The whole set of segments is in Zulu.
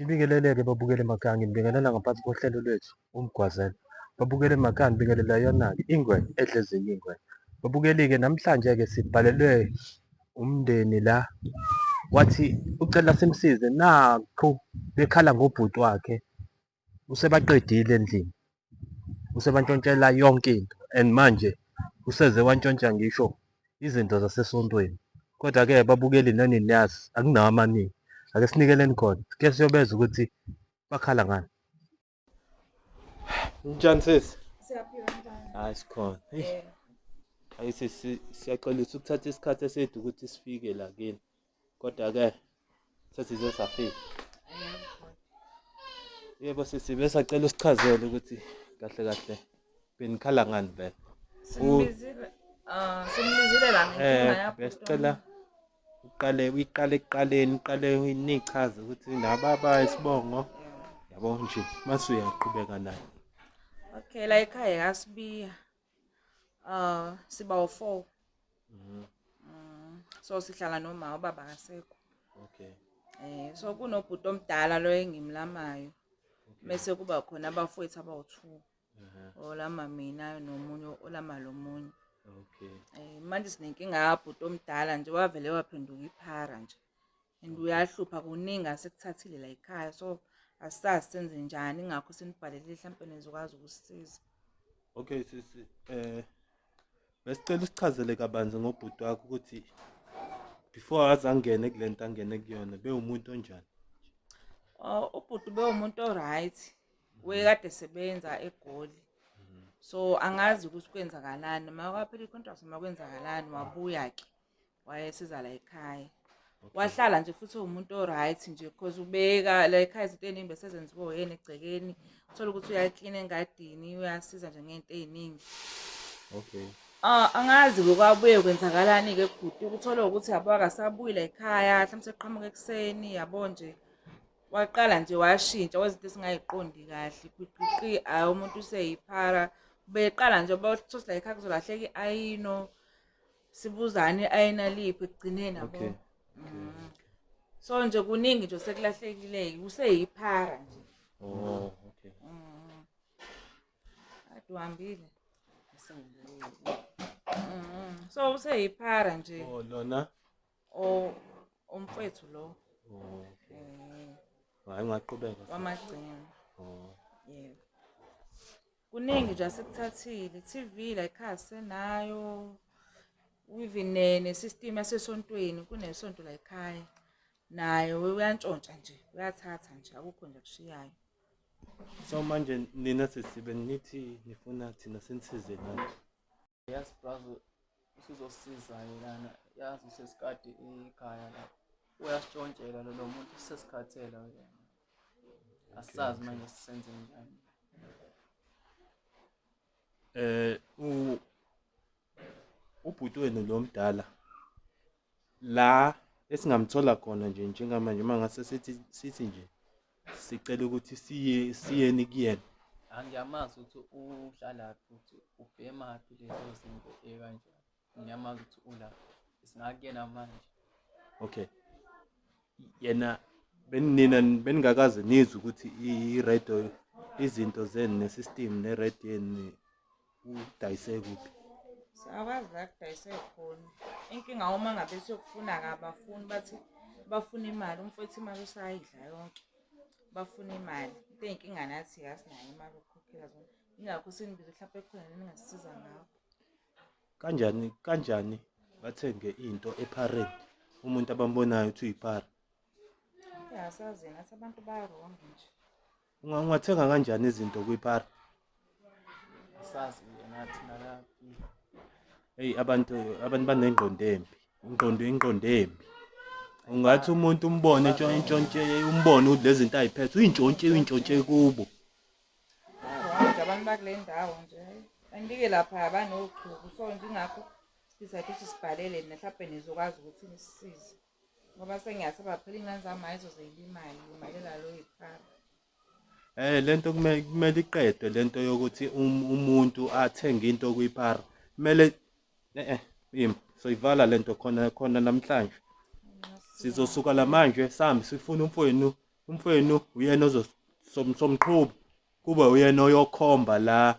Ngibingelele-ke babukeli emakhaya, ngibingelela ngaphansi kohlelo lwethu uMgwazela. Babukeli emakhaya ngibingelela yona-ke ingwe edla ezinye ingwe. Babukeli-ke namhlanje-ke sibhalelwe umndeni la wathi ucela simsize, nakhu bekhala ngobhuti wakhe usebaqedile endlini, usebantshontshela yonke into and manje useze wantshontsha ngisho izinto zasesontweni. Kodwa-ke babukeli nani niyazi akunawo amaningi. Ake sinikeleni khona, sike siyobezwa ukuthi bakhala ngani. Njani sisi? Siyaphila njani? Hayi sikhona. Yebo. Hayi siyaxolisa ukuthatha isikhathi eside ukuthi sifike la kini. Kodwa-ke sesize safika. Yebo sisi, besacela usichazele ukuthi kahle kahle benikhala ngani vele. Simbizile la ngenkinga yakho. Besicela uqale nichaze ukuthi nababa isibongo yabo nje mase uyaqhubeka naye. Okay, la ekhaya yasibiya. Siba u4. So sihlala noma ubaba akasekho. Okay. So kunobhuti omdala lo engimlamayo. Bese kuba khona abafowethu abawu2. Olama mina nomunye olama lomunye. Okay. Manje sinenkinga yabhuti omdala nje wavele waphenduka iphara nje. And uyahlupha kuningi asekuthathile la ekhaya. So asazi senze njani ingakho sinibhalele mhlawumbe nizokwazi ukusisiza. Okay sisi, besicela usichazele kabanzi ngobhuti wakho ukuthi before azangene kulento angene kuyona bewumuntu onjani. Ubhuti bewumuntu oright. Wekade sebenza eGoli. So angazi ukuthi kwenzakalani, makaphela icontract makwenzakalani wabuya ke. Wayesiza la ekhaya. Wahlala nje futhi umuntu oright nje because ubeka la ekhaya izinto eziningi besezenziwa uyena egcekeni. Uthola ukuthi uyaclean engadini, uyasiza nje ngento eziningi. Okay. Angazi ukwabuye kwenzakalani ke bhuti ukuthola ukuthi yabo akasabuyi la ekhaya, mhlawumbe seqhamuka ekseni yabo nje. Waqala nje washintsha wezinto esingayiqondi kahle kwiqiqi umuntu useyiphara. Beqala nje bathi la ekhaya kuzolahleka iayino. Sibuzane iayina liphi ekugcineni yabo. Okay. So nje kuningi nje sekulahlekile useyiphara nje. Oh, okay. Aduhambile. So useyiphara nje. Oh, lona? Umfethu lo. Oh, okay. Hayi ngaqhubeka. Wamagcina. Oh. Yebo. Kuningi nje asekuthathile, TV la ekhaya senayo. Even nesystem yasesontweni kunesonto la ekhaya. Nayo uyantshontsha nje, uyathatha nje akukho nje kushiyayo. So manje nina sisibe nithi nifuna thina senisize nani? Yes brother, usizosiza yena yazi usesikade ekhaya la. Uyasitshontshela lo muntu usesikhathela yena. Asazi manje sisenze njani. Ubhuti wenu lo mdala la esingamthola khona nje njengamanje mangase sithi nje sicela ukuthi siyeni kuyena. Angiyamazi ukuthi uhlala futhi ubhemaphi lezo zinto ekanje. Ngiyamazi ukuthi ula singakuyena manje. Okay. Yena beningakaze nizwe ukuthi i-radio izinto zenu nesystem ne-radio yenu udayise kuphi. Sakwazi la kudayise khona. Inkinga uma ngabe siyokufuna kabafuni bathi bafuna imali, umfowethu imali usayidla yonke. Bafuna imali. Into eyinkinga nathi asinayo imali ukukhokhela zona. Ingakho sinibize mhlawumbe khona ningasiza ngawo. Kanjani bathenge into ephareni umuntu abambonayo uthi uyiphara. Yasazi nathi abantu bayarong nje. Ungathenga kanjani izinto kuyiphara? Asazi nathi nalaphi. Hey abantu banengqondo embi. Ingqondo embi. Ungathi umuntu umbone intshontshe umbone ukuthi lezi zinto ayiphethe uyintshontshe kubo. Abantu bakule ndawo nje. Andike lapha abanochuku so ngingakho sisathi sibhalele mhlawumbe nizokwazi ukuthi nisisize. Ngoba sengiyasaba phela ingane zami ayizozeyimali imalela lo yiphara. Lento kumele iqedwe lento yokuthi umuntu athenge into kuyiphara. Kumele soyivala lento khona namhlanje. Sizosuka la manje sihambe sifuna umfowenu umfowenu uyena somqhubu kube uyena oyokhomba la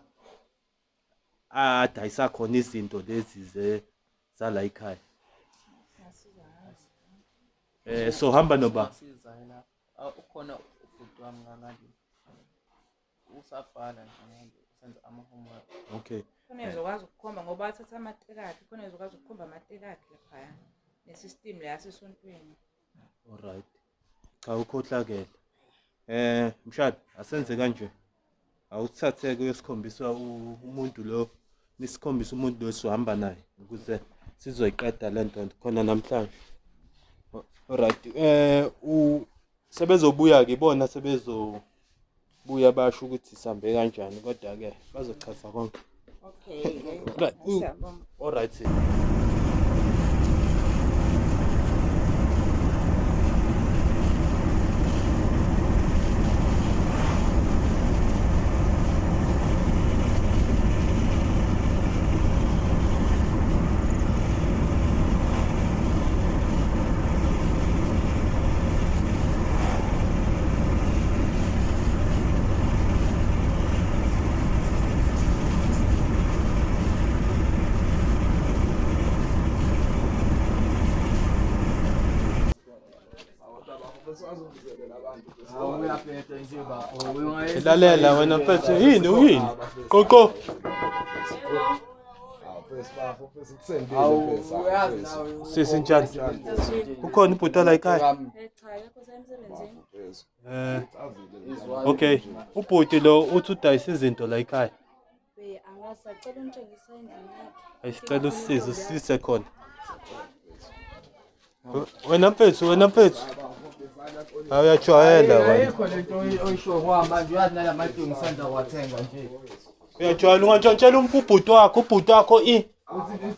adayisa khona izinto lezi zala ekhaya. So hamba noba. Ukhona ubhuti wami ngangale. Usafana nje usenza ama-homework. Okay. Khona ezokwazi ukukhomba ngoba athatha amatekati, khona ezokwazi ukukhomba amatekati laphaya nesystem le yasesontweni. Alright. Cha ukhohlakela. Mshado asenze kanje. Awuthathe kuyosikhombisa umuntu lo nisikhombisa umuntu lo sohamba naye ukuze sizoyiqeda lento khona namhlanje. Alright. Sebezobuya ke bona sebezobuya basho ukuthi sihambe kanjani kodwa ke bazochaza konke. Okay. Right. Alright. Lalela wena mfethu yini uyini qoqo sisinjani ukhona ubhuti la ekhaya Cha yakho semsebenzini. Okay ubhuti lo uthi udayisa izinto la ekhaya Angasacela umtshengisa endlini yakhe. ayisicela usisize khona wena mfethu awuyajwayela wena Ayikho lento oyisho kwama nje uyazi nala manje ngisanda kwathenga nje. uyajwayela ungatshela ubhuti wakho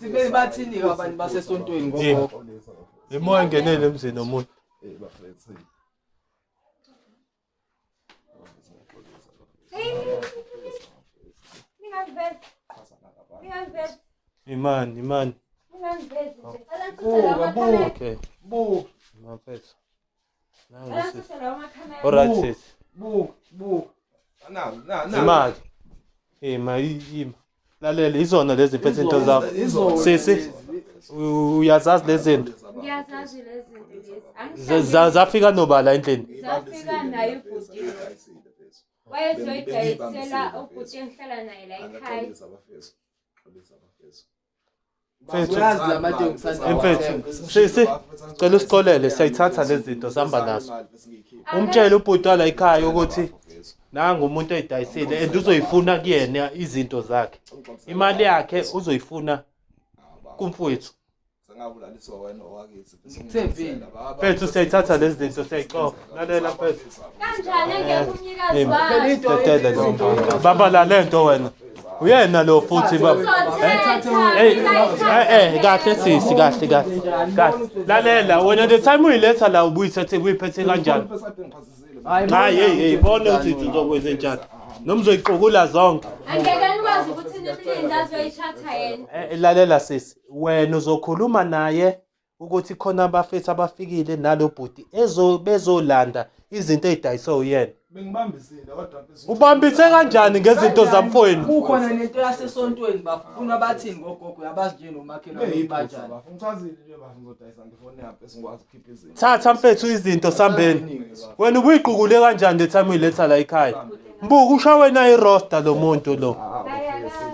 Sibe bathini ke abantu basesontweni ngogogo. imoya ngenele emzini omuntu imani okay Bu. mfethu alright sis Bu. imali lalela izona lezi phethe into zakho sisi uyazazi lezi zinto Ngiyazazi lezi zinto lezi. zafika nobala endlini Zafika naye ubhuti. Wayezoyidayisela ubhuti engihlala naye la ekhaya. Uyazi la manje ngisanda kwathenga. mfethu sisi cela usikolele siyayithatha lezi zinto sihamba nazo umtshele ubhuti wala ekhaya ukuthi nangu umuntu oyidayisile and uzoyifuna kuyena izinto zakhe imali yakhe uzoyifuna kumfowethu mfethu siyayithatha lezi zinto siyayicofa lalela mfethu Kanjani engekho umnikazi wayo? tetele lo baba lalento wena uyena lo futhi baba kahle sisi kahle lalela wena the time uyiletha la ubuyithethe uyiphethe kanjani hayi bona ukuthi uzokwenza njani noma uzoyiqukula zonke Angeke nikwazi ukuthi nimlinde azoyithatha yena. lalela sisi wena uzokhuluma naye ukuthi khona abafethu abafikile nalo bhuti bezolanda izinto ezidayiswa uyena Bengibambisile kodwa mfethu ubambise kanjani ngezinto zamfowenu Kukhona lento yasesontweni bafuna bathini ngogogo yabazi nje nomakhelwane kanjani. Ngicazile nje bafu ngizodayisa ngifone yapha esingikwazi ukukhipha izinto. thatha mfethu izinto sambeni wena ubuyiqukule kanjani the time uyiletha la ekhaya mbuku ushawe na iroster lo muntu lo Bayakazi.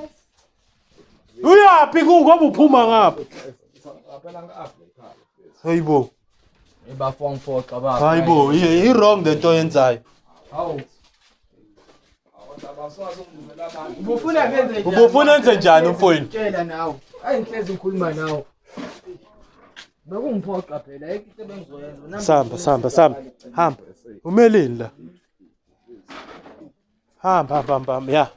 uyaphi ngoba uphuma ngapha Phela ngi-Africa ekhaya. hayibo Ebafong foqa baba. hayibo i-wrong lento yenzayo Hawu. Abantu abaswazi ukuvela abantu. Ubufuna benze njani? ubufuna enze njani mfowenu Tshela nawe. Ayingihlezi ngikhuluma nawe. Bekungiphoqa phela into bengizoyenza. samba hamba umelini la hamba ya